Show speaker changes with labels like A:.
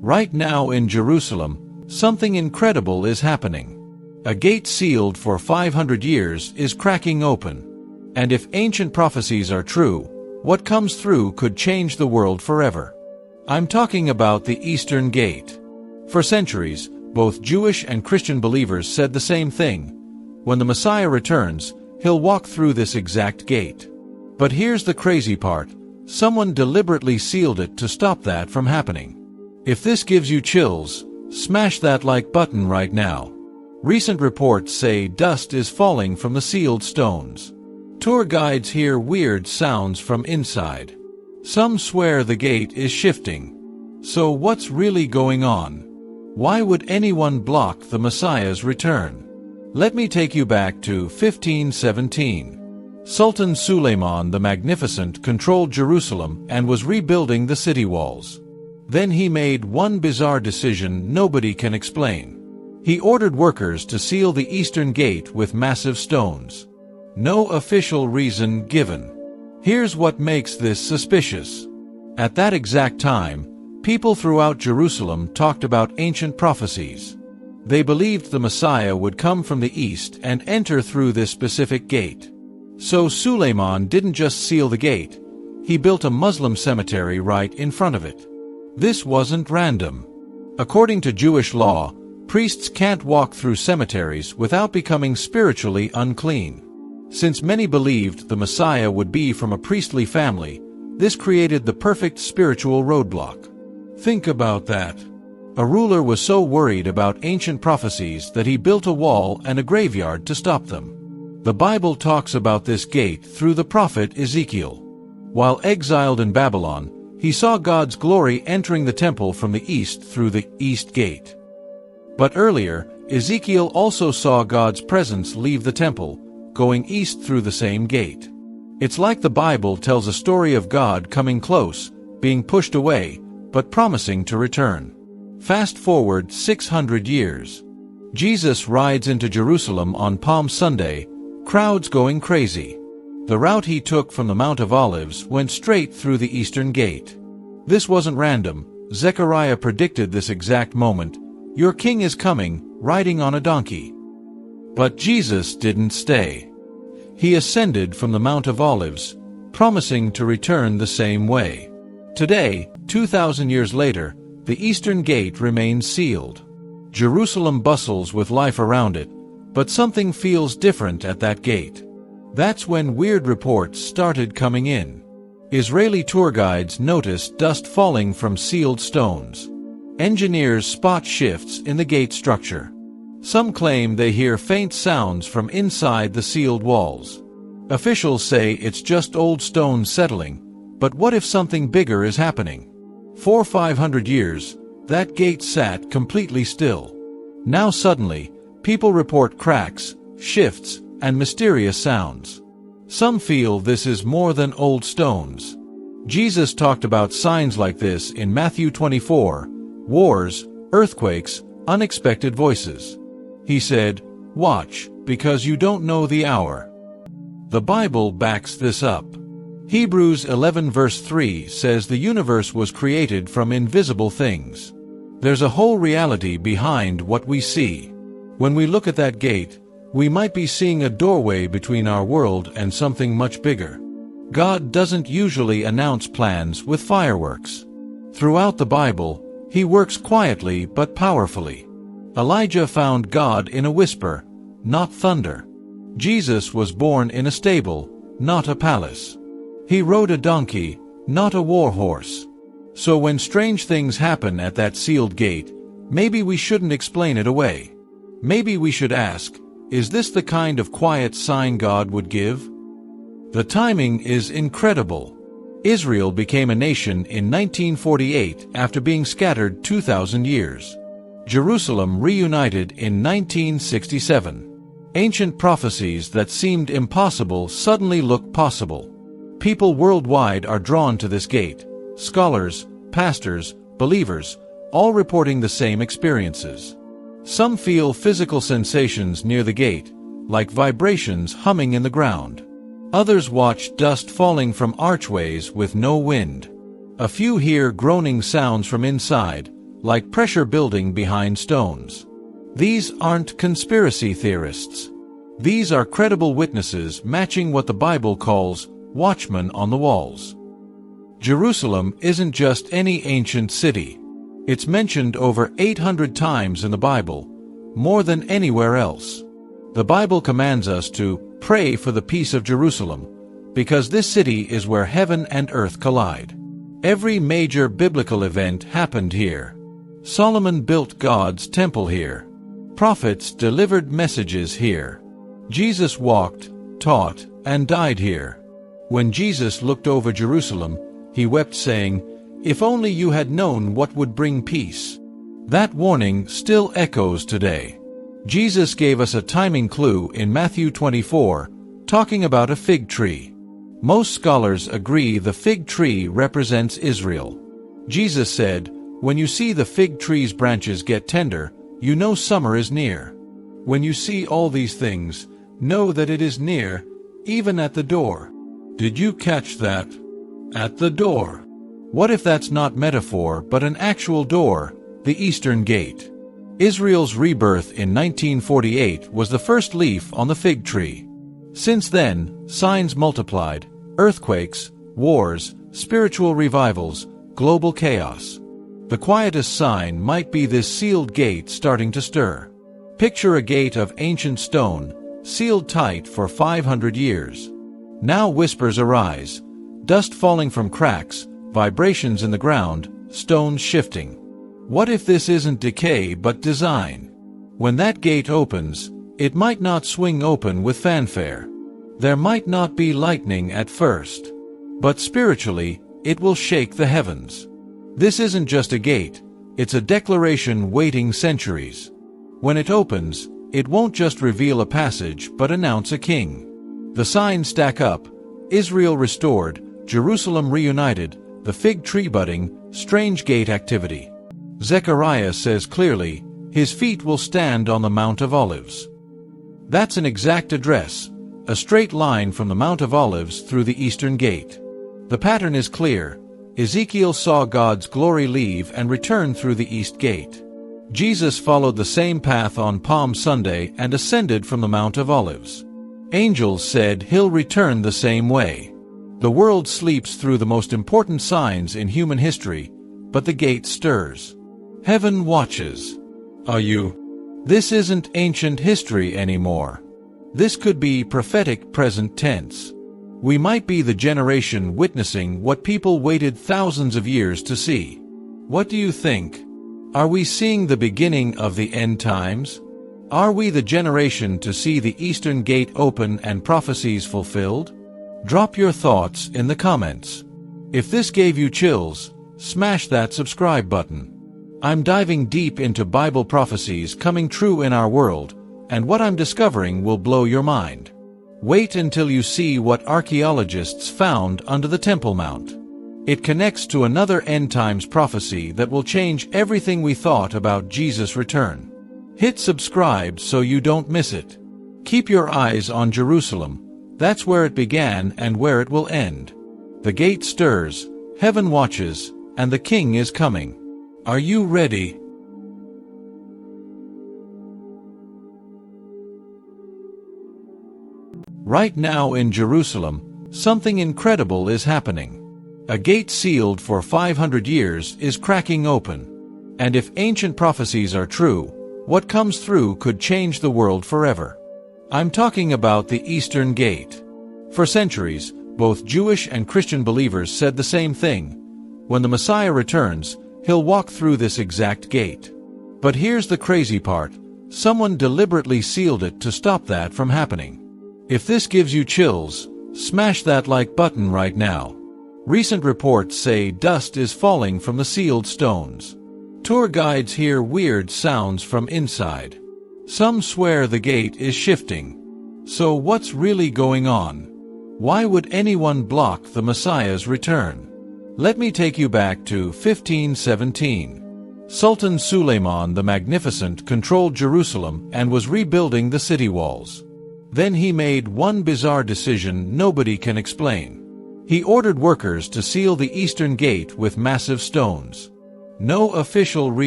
A: Right now in Jerusalem, something incredible is happening. A gate sealed for 500 years is cracking open. And if ancient prophecies are true, what comes through could change the world forever. I'm talking about the Eastern Gate. For centuries, both Jewish and Christian believers said the same thing. When the Messiah returns, he'll walk through this exact gate. But here's the crazy part. Someone deliberately sealed it to stop that from happening. If this gives you chills, smash that like button right now. Recent reports say dust is falling from the sealed stones. Tour guides hear weird sounds from inside. Some swear the gate is shifting. So what's really going on? Why would anyone block the Messiah's return? Let me take you back to 1517. Sultan Suleiman the Magnificent controlled Jerusalem and was rebuilding the city walls. Then he made one bizarre decision nobody can explain. He ordered workers to seal the Eastern Gate with massive stones. No official reason given. Here's what makes this suspicious. At that exact time, people throughout Jerusalem talked about ancient prophecies. They believed the Messiah would come from the east and enter through this specific gate. So Suleiman didn't just seal the gate, he built a Muslim cemetery right in front of it. This wasn't random. According to Jewish law, priests can't walk through cemeteries without becoming spiritually unclean. Since many believed the Messiah would be from a priestly family, this created the perfect spiritual roadblock. Think about that. A ruler was so worried about ancient prophecies that he built a wall and a graveyard to stop them. The Bible talks about this gate through the prophet Ezekiel. While exiled in Babylon, he saw God's glory entering the temple from the east through the East Gate. But earlier, Ezekiel also saw God's presence leave the temple, going east through the same gate. It's like the Bible tells a story of God coming close, being pushed away, but promising to return. Fast forward 600 years. Jesus rides into Jerusalem on Palm Sunday, crowds going crazy. The route he took from the Mount of Olives went straight through the Eastern Gate. This wasn't random. Zechariah predicted this exact moment. Your king is coming, riding on a donkey. But Jesus didn't stay. He ascended from the Mount of Olives, promising to return the same way. Today, 2,000 years later, the Eastern Gate remains sealed. Jerusalem bustles with life around it, but something feels different at that gate. That's when weird reports started coming in. Israeli tour guides noticed dust falling from sealed stones. Engineers spot shifts in the gate structure. Some claim they hear faint sounds from inside the sealed walls. Officials say it's just old stones settling, but what if something bigger is happening? For 500 years, that gate sat completely still. Now suddenly, people report cracks, shifts, and mysterious sounds. Some feel this is more than old stones. Jesus talked about signs like this in Matthew 24, wars, earthquakes, unexpected voices. He said, "Watch, because you don't know the hour." The Bible backs this up. Hebrews 11 verse 3 says the universe was created from invisible things. There's a whole reality behind what we see. When we look at that gate, we might be seeing a doorway between our world and something much bigger. God doesn't usually announce plans with fireworks. Throughout the Bible, he works quietly but powerfully. Elijah found God in a whisper, not thunder. Jesus was born in a stable, not a palace. He rode a donkey, not a war horse. So when strange things happen at that sealed gate, maybe we shouldn't explain it away. Maybe we should ask, is this the kind of quiet sign God would give? The timing is incredible. Israel became a nation in 1948 after being scattered 2,000 years. Jerusalem reunited in 1967. Ancient prophecies that seemed impossible suddenly look possible. People worldwide are drawn to this gate. Scholars, pastors, believers, all reporting the same experiences. Some feel physical sensations near the gate, like vibrations humming in the ground. Others watch dust falling from archways with no wind. A few hear groaning sounds from inside, like pressure building behind stones. These aren't conspiracy theorists. These are credible witnesses matching what the Bible calls watchmen on the walls. Jerusalem isn't just any ancient city. It's mentioned over 800 times in the Bible, more than anywhere else. The Bible commands us to pray for the peace of Jerusalem, because this city is where heaven and earth collide. Every major biblical event happened here. Solomon built God's temple here. Prophets delivered messages here. Jesus walked, taught, and died here. When Jesus looked over Jerusalem, he wept, saying, "If only you had known what would bring peace." That warning still echoes today. Jesus gave us a timing clue in Matthew 24, talking about a fig tree. Most scholars agree the fig tree represents Israel. Jesus said, "When you see the fig tree's branches get tender, you know summer is near. When you see all these things, know that it is near, even at the door." Did you catch that? At the door. What if that's not metaphor but an actual door, the Eastern Gate? Israel's rebirth in 1948 was the first leaf on the fig tree. Since then, signs multiplied: earthquakes, wars, spiritual revivals, global chaos. The quietest sign might be this sealed gate starting to stir. Picture a gate of ancient stone, sealed tight for 500 years. Now whispers arise, dust falling from cracks, vibrations in the ground, stones shifting. What if this isn't decay but design? When that gate opens, it might not swing open with fanfare. There might not be lightning at first. But spiritually, it will shake the heavens. This isn't just a gate, it's a declaration waiting centuries. When it opens, it won't just reveal a passage but announce a king. The signs stack up: Israel restored, Jerusalem reunited, the fig tree budding, strange gate activity. Zechariah says clearly, his feet will stand on the Mount of Olives. That's an exact address, a straight line from the Mount of Olives through the Eastern Gate. The pattern is clear. Ezekiel saw God's glory leave and return through the East Gate. Jesus followed the same path on Palm Sunday and ascended from the Mount of Olives. Angels said he'll return the same way. The world sleeps through the most important signs in human history, but the gate stirs. Heaven watches. Are you? This isn't ancient history anymore. This could be prophetic present tense. We might be the generation witnessing what people waited thousands of years to see. What do you think? Are we seeing the beginning of the end times? Are we the generation to see the Eastern Gate open and prophecies fulfilled? Drop your thoughts in the comments. If this gave you chills, smash that subscribe button. I'm diving deep into Bible prophecies coming true in our world, and what I'm discovering will blow your mind. Wait until you see what archaeologists found under the Temple Mount. It connects to another end times prophecy that will change everything we thought about Jesus' return. Hit subscribe so you don't miss it. Keep your eyes on Jerusalem. That's where it began and where it will end. The gate stirs, heaven watches, and the King is coming. Are you ready? Right now in Jerusalem, something incredible is happening. A gate sealed for 500 years is cracking open. And if ancient prophecies are true, what comes through could change the world forever. I'm talking about the Eastern Gate. For centuries, both Jewish and Christian believers said the same thing. When the Messiah returns, he'll walk through this exact gate. But here's the crazy part. Someone deliberately sealed it to stop that from happening. If this gives you chills, smash that like button right now. Recent reports say dust is falling from the sealed stones. Tour guides hear weird sounds from inside. Some swear the gate is shifting. So what's really going on? Why would anyone block the Messiah's return? Let me take you back to 1517. Sultan Suleiman the Magnificent controlled Jerusalem and was rebuilding the city walls. Then he made one bizarre decision nobody can explain. He ordered workers to seal the Eastern Gate with massive stones. No official reason